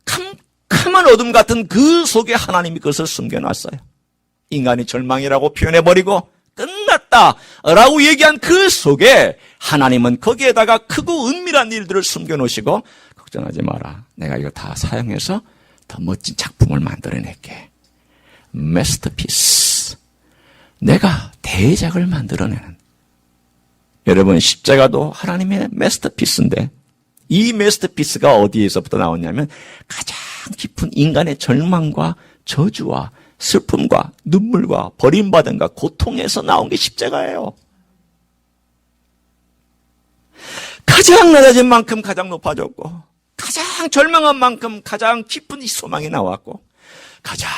캄캄한 어둠 같은 그 속에 하나님이 그것을 숨겨놨어요. 인간이 절망이라고 표현해버리고 끝났다라고 얘기한 그 속에 하나님은 거기에다가 크고 은밀한 일들을 숨겨놓으시고 걱정하지 마라. 내가 이거 다 사용해서 더 멋진 작품을 만들어낼게. 마스터피스. 내가 대작을 만들어내는. 여러분 십자가도 하나님의 마스터피스인데 이 마스터피스가 어디에서부터 나왔냐면 가장 깊은 인간의 절망과 저주와 슬픔과 눈물과 버림받음과 고통에서 나온 게 십자가예요. 가장 낮아진 만큼 가장 높아졌고 가장 절망한 만큼 가장 깊은 소망이 나왔고 가장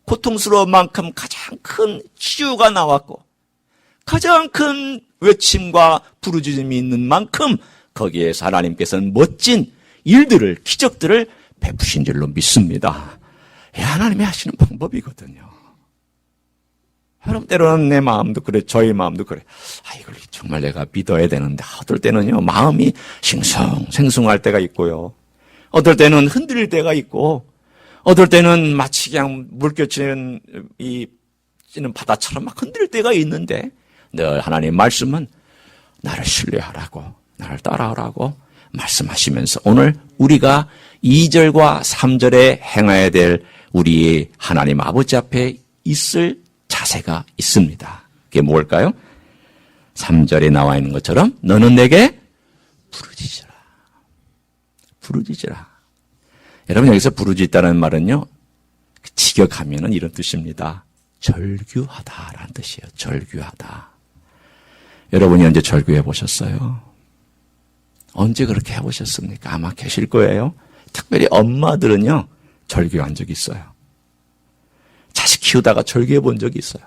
고통스러운 만큼 가장 큰 치유가 나왔고 가장 큰 외침과 부르짖음이 있는 만큼 거기에서 하나님께서는 멋진 일들을 기적들을 베푸신 줄로 믿습니다. 하나님이 하시는 방법이거든요. 여러분 때로는 내 마음도 그래, 저희 마음도 그래. 이걸 정말 내가 믿어야 되는데 어떨 때는요 마음이 생숭할 때가 있고요. 어떨 때는 흔들릴 때가 있고 어떨 때는 마치 그냥 물결치는 찌는 바다처럼 막 흔들릴 때가 있는데 늘 하나님 말씀은 나를 신뢰하라고 나를 따라하라고 말씀하시면서 오늘 우리가 2절과 3절에 행해야 될 우리의 하나님 아버지 앞에 있을 자세가 있습니다. 그게 뭘까요? 3절에 나와 있는 것처럼 너는 내게 부르짖으라. 부르짖으라. 여러분 여기서 부르짖다는 말은요. 직역하면은 이런 뜻입니다. 절규하다라는 뜻이에요. 절규하다. 여러분이 언제 절규해 보셨어요? 언제 그렇게 해보셨습니까? 아마 계실 거예요. 특별히 엄마들은요. 절규한 적이 있어요. 자식 키우다가 절규해 본 적이 있어요.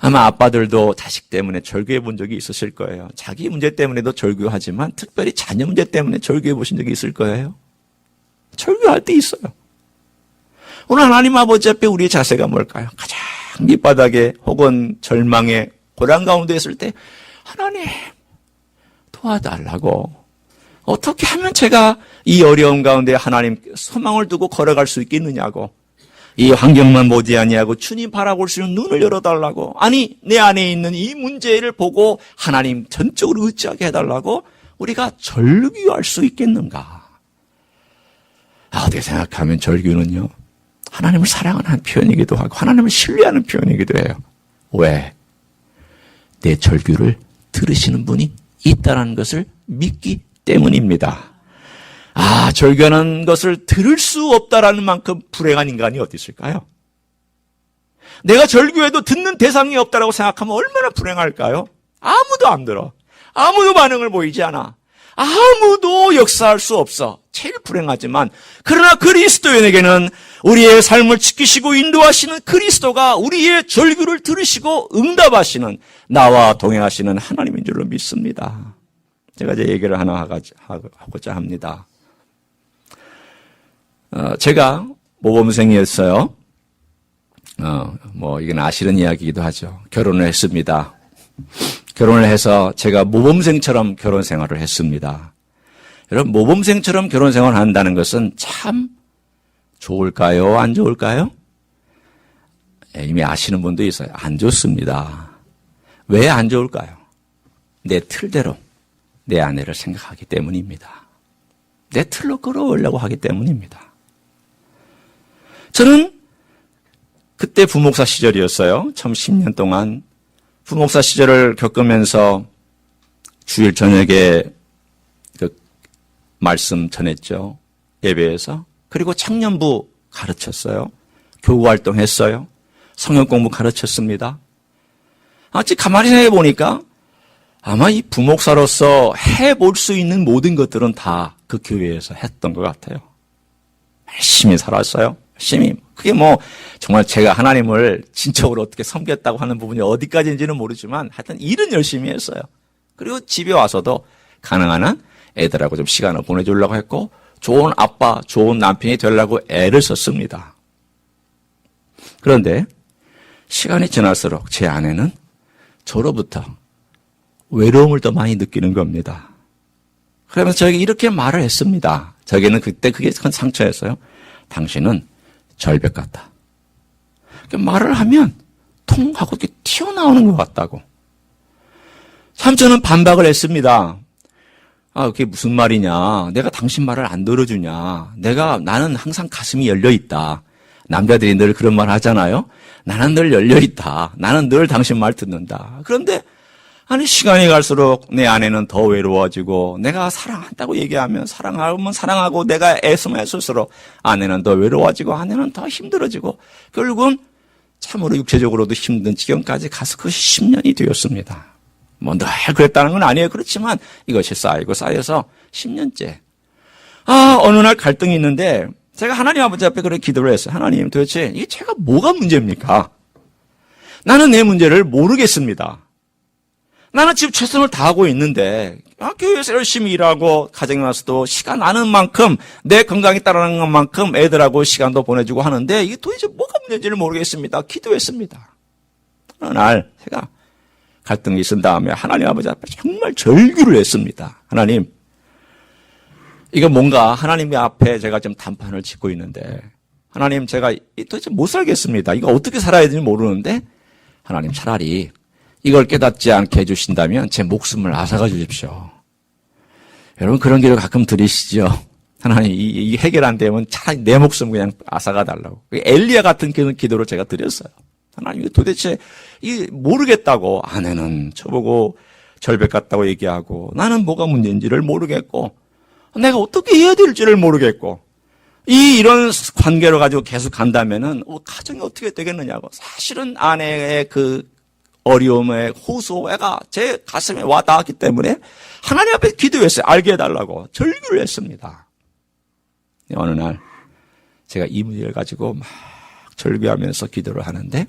아마 아빠들도 자식 때문에 절규해 본 적이 있으실 거예요. 자기 문제 때문에도 절규하지만 특별히 자녀 문제 때문에 절규해 보신 적이 있을 거예요. 절규할 때 있어요. 오늘 하나님 아버지 앞에 우리의 자세가 뭘까요? 가장 밑바닥에 혹은 절망의 고난 가운데 있을 때 하나님 도와달라고 어떻게 하면 제가 이 어려운 가운데 하나님 소망을 두고 걸어갈 수 있겠느냐고 이 환경만 보지 아니하고 주님 바라볼 수 있는 눈을 열어달라고 아니 내 안에 있는 이 문제를 보고 하나님 전적으로 의지하게 해달라고 우리가 절규할 수 있겠는가? 어떻게 생각하면 절규는요 하나님을 사랑하는 표현이기도 하고 하나님을 신뢰하는 표현이기도 해요. 왜? 내 절규를 들으시는 분이 있다는 것을 믿기 때문입니다. 절규하는 것을 들을 수 없다라는 만큼 불행한 인간이 어디 있을까요? 내가 절규해도 듣는 대상이 없다라고 생각하면 얼마나 불행할까요? 아무도 안 들어. 아무도 반응을 보이지 않아. 아무도 역사할 수 없어. 제일 불행하지만 그러나 그리스도인에게는 우리의 삶을 지키시고 인도하시는 그리스도가 우리의 절규를 들으시고 응답하시는 나와 동행하시는 하나님인 줄로 믿습니다. 제가 이제 얘기를 하나 하고자 합니다. 제가 모범생이었어요. 이건 아시는 이야기이기도 하죠. 결혼을 했습니다. 결혼을 해서 제가 모범생처럼 결혼 생활을 했습니다. 여러분, 모범생처럼 결혼 생활을 한다는 것은 참 좋을까요? 안 좋을까요? 이미 아시는 분도 있어요. 안 좋습니다. 왜 안 좋을까요? 내 틀대로 내 아내를 생각하기 때문입니다. 내 틀로 끌어오려고 하기 때문입니다. 저는 그때 부목사 시절이었어요. 처음 10년 동안 부목사 시절을 겪으면서 주일 저녁에 그 말씀 전했죠. 예배에서. 그리고 청년부 가르쳤어요. 교우 활동했어요. 성경 공부 가르쳤습니다. 가만히 생각해 보니까 아마 이 부목사로서 해볼 수 있는 모든 것들은 다 그 교회에서 했던 것 같아요. 열심히 살았어요. 열심히. 그게 정말 제가 하나님을 진적으로 어떻게 섬겼다고 하는 부분이 어디까지인지는 모르지만 하여튼 일은 열심히 했어요. 그리고 집에 와서도 가능한 한 애들하고 좀 시간을 보내주려고 했고 좋은 아빠, 좋은 남편이 되려고 애를 썼습니다. 그런데 시간이 지날수록 제 아내는 저로부터 외로움을 더 많이 느끼는 겁니다. 그러면서 저에게 이렇게 말을 했습니다. 저에게는 그때 그게 큰 상처였어요. 당신은 절벽 같다. 말을 하면 통 하고 이렇게 튀어나오는 것 같다고. 참 저는 반박을 했습니다. 그게 무슨 말이냐. 내가 당신 말을 안 들어주냐. 나는 항상 가슴이 열려있다. 남자들이 늘 그런 말 하잖아요. 나는 늘 열려있다. 나는 늘 당신 말 듣는다. 그런데 시간이 갈수록 내 아내는 더 외로워지고 내가 사랑한다고 얘기하면 사랑하고 내가 애쓰면 애쓸수록 아내는 더 외로워지고 아내는 더 힘들어지고 결국은 참으로 육체적으로도 힘든 지경까지 가서 그것이 10년이 되었습니다. 늘 그랬다는 건 아니에요. 그렇지만 이것이 쌓여서 10년째. 어느 날 갈등이 있는데 제가 하나님 아버지 앞에 그렇게 기도를 했어요. 하나님 도대체 이게 제가 뭐가 문제입니까? 나는 내 문제를 모르겠습니다. 나는 지금 최선을 다하고 있는데 교회에서 열심히 일하고 가정에 와서도 시간 나는 만큼 내 건강에 따르는 것만큼 애들하고 시간도 보내주고 하는데 이게 도대체 뭐가 문제인지를 모르겠습니다. 기도했습니다. 어느 날 제가 갈등이 있은 다음에 하나님 아버지 앞에 정말 절규를 했습니다. 하나님, 이거 뭔가 하나님 앞에 제가 지금 단판을 짓고 있는데 하나님 제가 도대체 못 살겠습니다. 이거 어떻게 살아야 되는지 모르는데 하나님 차라리 이걸 깨닫지 않게 해주신다면 제 목숨을 앗아가 주십시오. 여러분 그런 기도 가끔 드리시죠. 하나님 이 해결 안 되면 차라리 내 목숨 그냥 앗아가 달라고. 엘리야 같은 그런 기도를 제가 드렸어요. 하나님 도대체 모르겠다고 아내는 저보고 절벽 같다고 얘기하고 나는 뭐가 문제인지를 모르겠고 내가 어떻게 해야 될지를 모르겠고 이런 관계를 가지고 계속 간다면은 가정이 어떻게 되겠느냐고. 사실은 아내의 그 어려움의 호소가 제 가슴에 와 닿았기 때문에 하나님 앞에 기도했어요. 알게 해달라고 절규를 했습니다. 어느 날 제가 이 문제를 가지고 막 절규하면서 기도를 하는데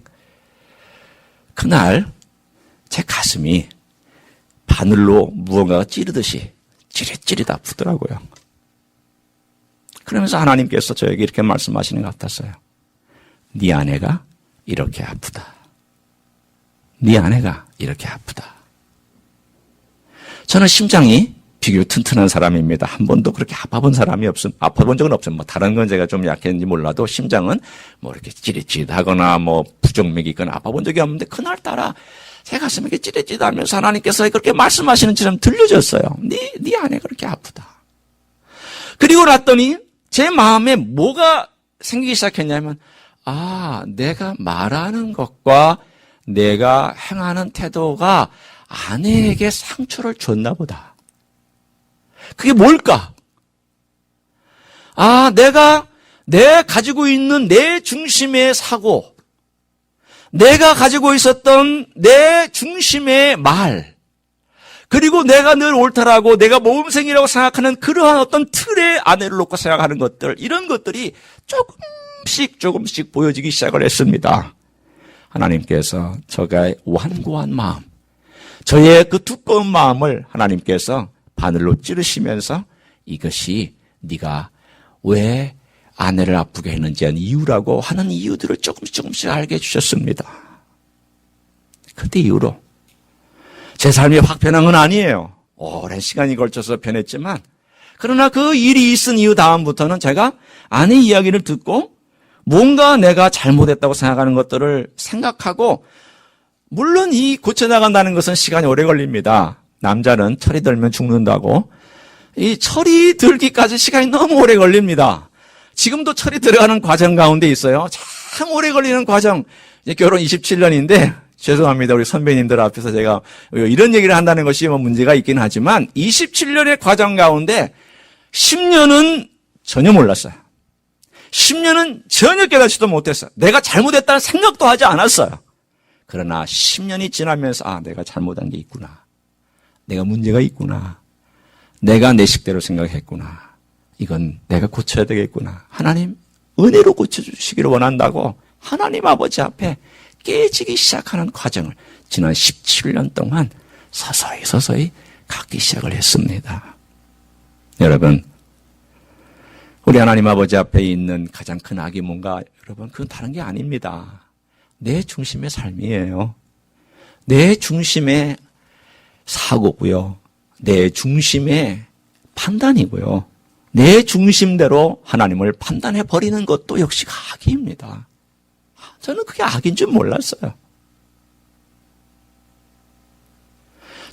그날 제 가슴이 바늘로 무언가가 찌르듯이 찌릿찌릿 아프더라고요. 그러면서 하나님께서 저에게 이렇게 말씀하시는 것 같았어요. 네 아내가 이렇게 아프다. 네 아내가 이렇게 아프다. 저는 심장이 비교적 튼튼한 사람입니다. 한 번도 그렇게 아파본 적은 없어요. 다른 건 제가 좀 약했는지 몰라도 심장은 이렇게 찌릿찌릿하거나 부정맥이 있거나 아파본 적이 없는데 그날따라 제 가슴이 이렇게 찌릿찌릿하면서 하나님께서 그렇게 말씀하시는 것처럼 들려졌어요. 네 아내가 그렇게 아프다. 그리고 났더니 제 마음에 뭐가 생기기 시작했냐면 내가 말하는 것과 내가 행하는 태도가 아내에게 상처를 줬나 보다. 그게 뭘까? 내가 가지고 있는 내 중심의 사고, 내가 가지고 있었던 내 중심의 말, 그리고 내가 늘 옳다라고 내가 모범생이라고 생각하는 그러한 어떤 틀의 아내를 놓고 생각하는 것들, 이런 것들이 조금씩 보여지기 시작을 했습니다. 하나님께서 저의 완고한 마음, 저의 그 두꺼운 마음을 하나님께서 바늘로 찌르시면서 이것이 네가 왜 아내를 아프게 했는지 이유라고 하는 이유들을 조금씩 알게 해주셨습니다. 그때 이후로 제 삶이 확 변한 건 아니에요. 오랜 시간이 걸쳐서 변했지만 그러나 그 일이 있은 이후 다음부터는 제가 아내 이야기를 듣고 뭔가 내가 잘못했다고 생각하는 것들을 생각하고, 물론 이 고쳐나간다는 것은 시간이 오래 걸립니다. 남자는 철이 들면 죽는다고. 이 철이 들기까지 시간이 너무 오래 걸립니다. 지금도 철이 들어가는 과정 가운데 있어요. 참 오래 걸리는 과정. 이제 결혼 27년인데 죄송합니다. 우리 선배님들 앞에서 제가 이런 얘기를 한다는 것이 문제가 있긴 하지만 27년의 과정 가운데 10년은 전혀 몰랐어요. 10년은 전혀 깨닫지도 못했어요. 내가 잘못했다는 생각도 하지 않았어요. 그러나 10년이 지나면서 내가 잘못한 게 있구나. 내가 문제가 있구나. 내가 내 식대로 생각했구나. 이건 내가 고쳐야 되겠구나. 하나님 은혜로 고쳐주시기를 원한다고 하나님 아버지 앞에 깨지기 시작하는 과정을 지난 17년 동안 서서히 갖기 시작을 했습니다. 여러분, 우리 하나님 아버지 앞에 있는 가장 큰 악이 뭔가? 여러분, 그건 다른 게 아닙니다. 내 중심의 삶이에요. 내 중심의 사고고요. 내 중심의 판단이고요. 내 중심대로 하나님을 판단해버리는 것도 역시 악입니다. 저는 그게 악인 줄 몰랐어요.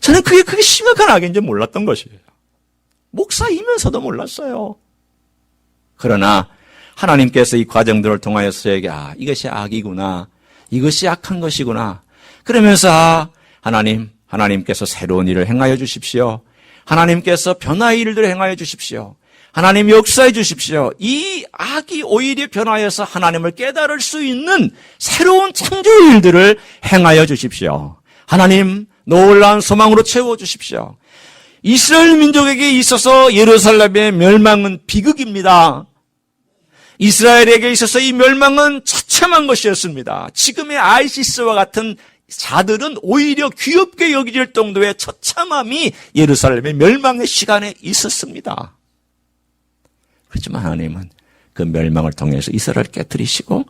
저는 그게 심각한 악인 줄 몰랐던 것이에요. 목사이면서도 몰랐어요. 그러나 하나님께서 이 과정들을 통하여서 저에게 이것이 악이구나. 이것이 악한 것이구나. 그러면서 하나님께서 새로운 일을 행하여 주십시오. 하나님께서 변화의 일들을 행하여 주십시오. 하나님 역사해 주십시오. 이 악이 오히려 변화해서 하나님을 깨달을 수 있는 새로운 창조의 일들을 행하여 주십시오. 하나님 놀라운 소망으로 채워주십시오. 이스라엘 민족에게 있어서 예루살렘의 멸망은 비극입니다. 이스라엘에게 있어서 이 멸망은 처참한 것이었습니다. 지금의 아이시스와 같은 자들은 오히려 귀엽게 여길 정도의 처참함이 예루살렘의 멸망의 시간에 있었습니다. 그렇지만 하나님은 그 멸망을 통해서 이스라엘을 깨뜨리시고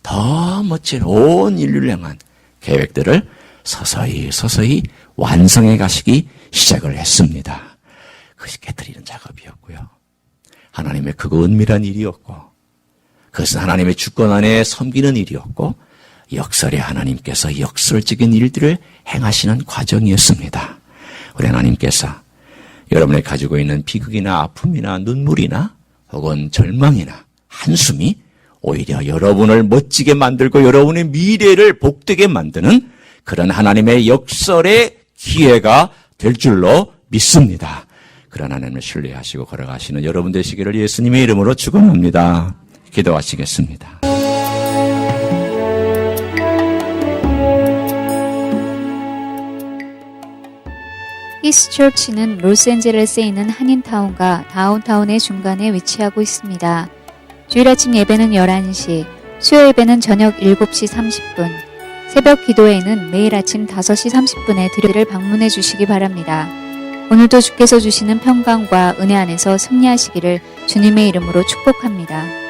더 멋진 온 인류를 향한 계획들을 서서히 완성해 가시기 시작을 했습니다. 그것이 깨뜨리는 작업이었고요. 하나님의 크고 은밀한 일이었고, 그것은 하나님의 주권 안에 섬기는 일이었고, 역설에 하나님께서 역설적인 일들을 행하시는 과정이었습니다. 우리 하나님께서 여러분이 가지고 있는 비극이나 아픔이나 눈물이나 혹은 절망이나 한숨이 오히려 여러분을 멋지게 만들고 여러분의 미래를 복되게 만드는 그런 하나님의 역설의 기회가 될 줄로 믿습니다. 그런 하나님을 신뢰하시고 걸어가시는 여러분 되시기를 예수님의 이름으로 축원합니다. 기도하시겠습니다. 히스처치는 로스앤젤레스에 있는 한인타운과 다운타운의 중간에 위치하고 있습니다. 주일 아침 예배는 11시, 수요 예배는 저녁 7시 30분, 새벽 기도회는 매일 아침 5시 30분에 들을 방문해 주시기 바랍니다. 오늘도 주께서 주시는 평강과 은혜 안에서 승리하시기를 주님의 이름으로 축복합니다.